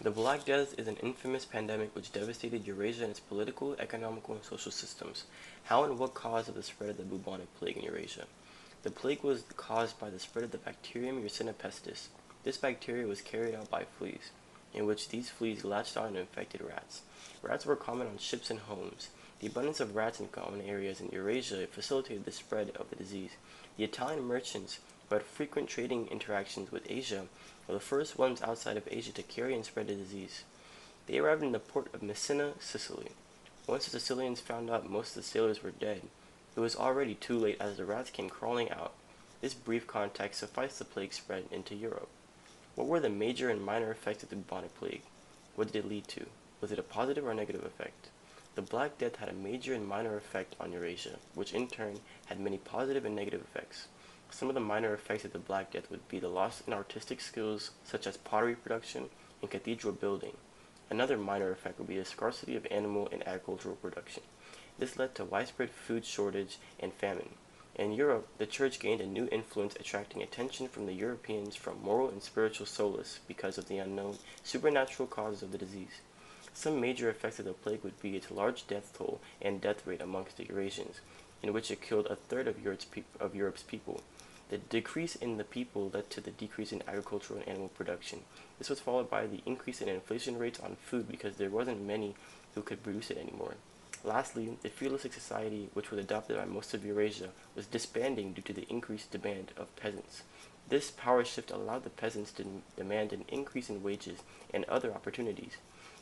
The Black Death is an infamous pandemic which devastated Eurasia and its political, economical, and social systems. How and what caused the spread of the bubonic plague in Eurasia? The plague was caused by the spread of the bacterium Yersinia pestis. This bacteria was carried out by fleas, in which these fleas latched on and infected rats. Rats were common on ships and homes. The abundance of rats in common areas in Eurasia facilitated the spread of the disease. The Italian merchants, who had frequent trading interactions with Asia, were the first ones outside of Asia to carry and spread the disease. They arrived in the port of Messina, Sicily. Once the Sicilians found out most of the sailors were dead, it was already too late as the rats came crawling out. This brief context sufficed the plague spread into Europe. What were the major and minor effects of the bubonic plague? What did it lead to? Was it a positive or negative effect? The Black Death had a major and minor effect on Eurasia, which in turn had many positive and negative effects. Some of the minor effects of the Black Death would be the loss in artistic skills such as pottery production and cathedral building. Another minor effect would be the scarcity of animal and agricultural production. This led to widespread food shortage and famine. In Europe, the Church gained a new influence, attracting attention from the Europeans from moral and spiritual solace because of the unknown supernatural causes of the disease. Some major effects of the plague would be its large death toll and death rate amongst the Eurasians, in which it killed a third of Europe's people. The decrease in the people led to the decrease in agricultural and animal production. This was followed by the increase in inflation rates on food because there wasn't many who could produce it anymore. Lastly, the feudalistic society, which was adopted by most of Eurasia, was disbanding due to the increased demand of peasants. This power shift allowed the peasants to demand an increase in wages and other opportunities.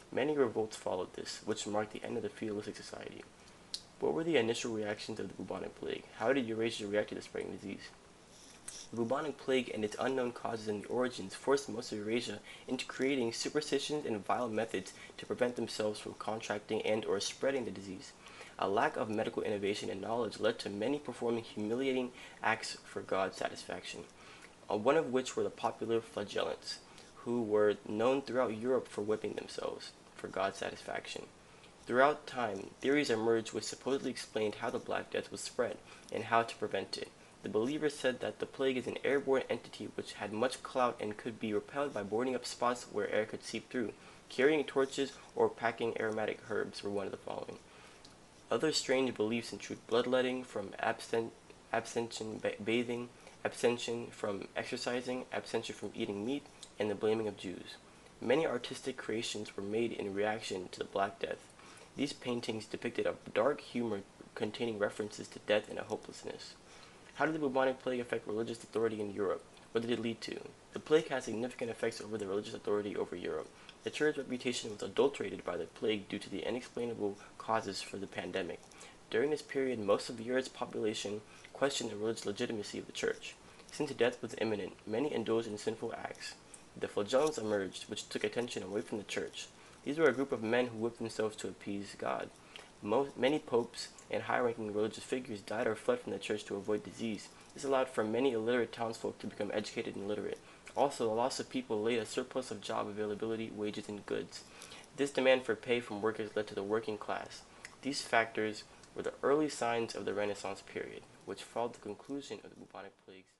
Many revolts followed this, which marked the end of the feudalistic society. What were the initial reactions of the bubonic plague? How did Eurasia react to the spreading disease? The bubonic plague and its unknown causes and origins forced most of Eurasia into creating superstitions and vile methods to prevent themselves from contracting and or spreading the disease. A lack of medical innovation and knowledge led to many performing humiliating acts for God's satisfaction, one of which were the popular flagellants, who were known throughout Europe for whipping themselves for God's satisfaction. Throughout time, theories emerged which supposedly explained how the Black Death was spread and how to prevent it. The believers said that the plague is an airborne entity which had much clout and could be repelled by boarding up spots where air could seep through. Carrying torches or packing aromatic herbs were one of the following. Other strange beliefs include bloodletting from abstention bathing, abstention from exercising, abstention from eating meat, and the blaming of Jews. Many artistic creations were made in reaction to the Black Death. These paintings depicted a dark humor containing references to death and hopelessness. How did the bubonic plague affect religious authority in Europe? What did it lead to? The plague had significant effects over the religious authority over Europe. The church's reputation was adulterated by the plague due to the unexplainable causes for the pandemic. During this period, most of Europe's population questioned the religious legitimacy of the church. Since death was imminent, many indulged in sinful acts. The flagellants emerged, which took attention away from the church. These were a group of men who whipped themselves to appease God. Many popes and high-ranking religious figures died or fled from the church to avoid disease. This allowed for many illiterate townsfolk to become educated and literate. Also, the loss of people laid a surplus of job availability, wages, and goods. This demand for pay from workers led to the working class. These factors were the early signs of the Renaissance period, which followed the conclusion of the bubonic plagues.